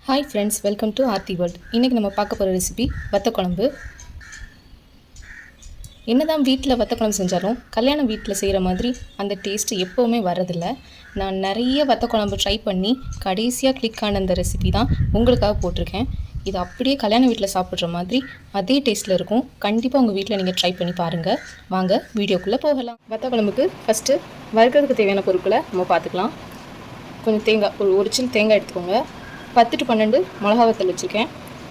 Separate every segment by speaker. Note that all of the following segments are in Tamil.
Speaker 1: Hi friends, welcome to Aarthi world. இன்றைக்கி நம்ம பார்க்க போகிற ரெசிபி வத்த குழம்பு. என்ன தான் வீட்டில் வத்த குழம்பு செஞ்சாலும் கல்யாண வீட்டில் செய்கிற மாதிரி அந்த டேஸ்ட்டு எப்போவுமே வரதில்லை. நான் நிறைய வத்த குழம்பு ட்ரை பண்ணி கடைசியாக கிளிக் ஆன அந்த ரெசிபி தான் உங்களுக்காக போட்டிருக்கேன். இது அப்படியே கல்யாண வீட்டில் சாப்பிட்ற மாதிரி அதே டேஸ்ட்டில் இருக்கும். கண்டிப்பாக உங்கள் வீட்டில் நீங்கள் ட்ரை பண்ணி பாருங்கள். வாங்க வீடியோக்குள்ளே போகலாம். வத்த குழம்புக்கு ஃபஸ்ட்டு வறுக்கிறதுக்கு தேவையான பொருட்களை நம்ம பார்த்துக்கலாம். கொஞ்சம் தேங்காய், ஒரு சின்ன தேங்காய் எடுத்துக்கோங்க. 10 to 12 மிளகா வத்தல் வச்சுருக்கேன்.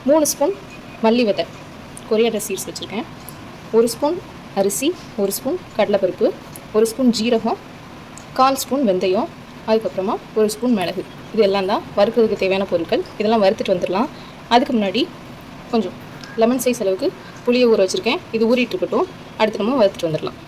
Speaker 1: 3 ஸ்பூன் மல்லி விதை, கொரியாண்டர் சீட்ஸ் வச்சுருக்கேன். 1 ஸ்பூன் அரிசி, 1 ஸ்பூன் கடலைப்பருப்பு, 1 ஸ்பூன் ஜீரகம், 1/4 ஸ்பூன் வெந்தயம், அதுக்கப்புறமா 1 ஸ்பூன் மிளகு. இது எல்லாம் தான் வறுக்கிறதுக்கு தேவையான பொருட்கள். இதெல்லாம் வறுத்துட்டு வந்துடலாம். அதுக்கு முன்னாடி கொஞ்சம் லெமன் சைஸ் அளவுக்கு புளியை ஊற வச்சுருக்கேன். இது ஊறிட்டு இருக்கட்டும். அடுத்து நம்ம வறுத்துட்டு வந்துடலாம்.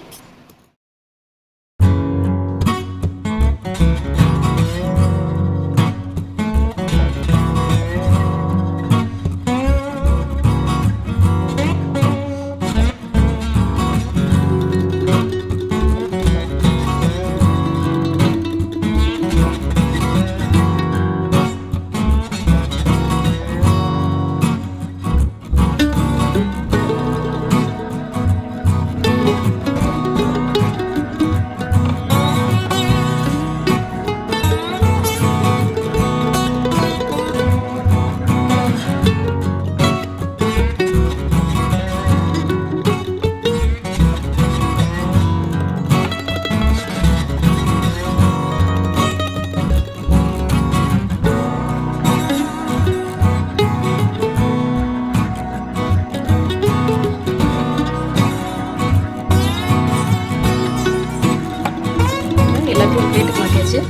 Speaker 1: எல்லாத்தையும் பிளேட்டுக்கு மாற்றியாச்சு.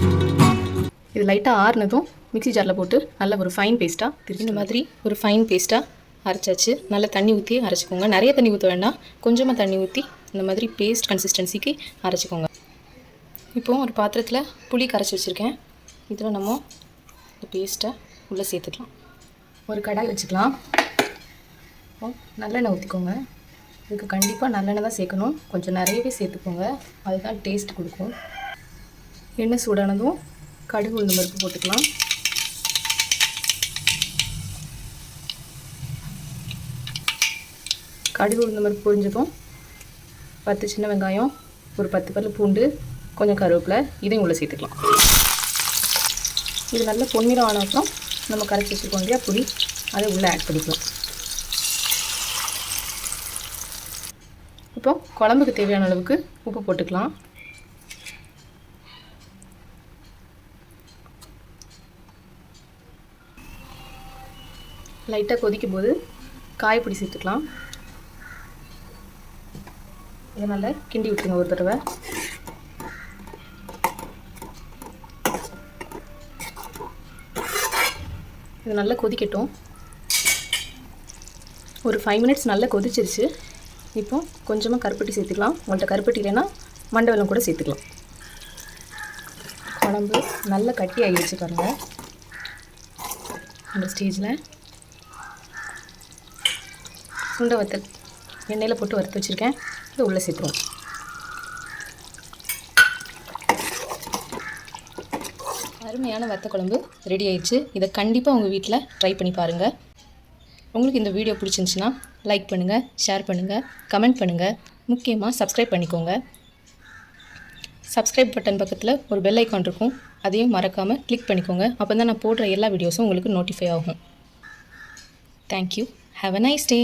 Speaker 1: இது லைட்டாக ஆறுனதும் மிக்ஸி ஜாரில் போட்டு நல்ல ஒரு ஃபைன் பேஸ்ட்டாக இந்த மாதிரி ஒரு ஃபைன் பேஸ்ட்டாக அரைச்சாச்சு. நல்லா தண்ணி ஊற்றி அரைச்சிக்கோங்க. நிறைய தண்ணி ஊற்ற வேண்டாம், கொஞ்சமாக தண்ணி ஊற்றி இந்த மாதிரி பேஸ்ட் கன்சிஸ்டன்சிக்கு அரைச்சிக்கோங்க. இப்போது ஒரு பாத்திரத்தில் புளி கரைச்சி வச்சுருக்கேன். இதில் நம்ம இந்த பேஸ்ட்டை உள்ளே சேர்த்துக்கலாம். ஒரு கடாய் வச்சுக்கலாம். நல்லெண்ணெய் ஊற்றிக்கோங்க. இதுக்கு கண்டிப்பாக நல்லெண்ணெய் தான் சேர்க்கணும். கொஞ்சம் நிறையவே சேர்த்துக்கோங்க, அதுதான் டேஸ்ட் கொடுக்கும். எண்ணெய் சூடானதும் கடுகு உளுந்து பருப்பு போட்டுக்கலாம். கடுகு உளுந்து பருப்பு பொரிஞ்சதும் 10 சின்ன வெங்காயம், ஒரு 10 பல் பூண்டு, கொஞ்சம் கருவேப்பிலை, இதையும் உள்ளே சேர்த்துக்கலாம். இது நல்ல பொன்னிறம் ஆன அப்புறம் நம்ம கரைச்சி வச்சுருக்கோம் இல்லையா புளி, அதை உள்ளே ஆட் பண்ணிக்கலாம். இப்போ குழம்புக்கு தேவையான அளவுக்கு உப்பு போட்டுக்கலாம். லைட்டாக கொதிக்கும் போது காயப்பொடி சேர்த்துக்கலாம். இதை நல்லா கிண்டி விட்டுருங்க ஒரு தடவை. இது நல்லா கொதிக்கட்டும். ஒரு 5 minutes நல்லா கொதிச்சிருச்சு. இப்போ கொஞ்சமாக கருப்பட்டி சேர்த்துக்கலாம். உங்கள்கிட்ட கருப்பட்டி இல்லைன்னா மண்டை வெல்லம் கூட சேர்த்துக்கலாம். குழம்பு நல்லா கட்டி ஆகிடுச்சு பாருங்கள். அந்த ஸ்டேஜில் சுண்டை வத்தல் எண்ணெயில் போட்டு வறுத்து வச்சுருக்கேன். இதை உள்ளே சேர்த்துருவோம். அருமையான வத்த குழம்பு ரெடி ஆயிடுச்சு. இதை கண்டிப்பாக உங்கள் வீட்டில் ட்ரை பண்ணி பாருங்கள். உங்களுக்கு இந்த வீடியோ பிடிச்சிருந்துச்சின்னா லைக் பண்ணுங்கள், ஷேர் பண்ணுங்கள், கமெண்ட் பண்ணுங்கள். முக்கியமாக சப்ஸ்கிரைப் பண்ணிக்கோங்க. சப்ஸ்கிரைப் பட்டன் பக்கத்தில் ஒரு பெல் ஐக்கான் இருக்கும், அதையும் மறக்காமல் கிளிக் பண்ணிக்கோங்க. அப்போ தான் நான் போடுற எல்லா வீடியோஸும் உங்களுக்கு நோட்டிஃபை ஆகும். Thank you. Have a nice day.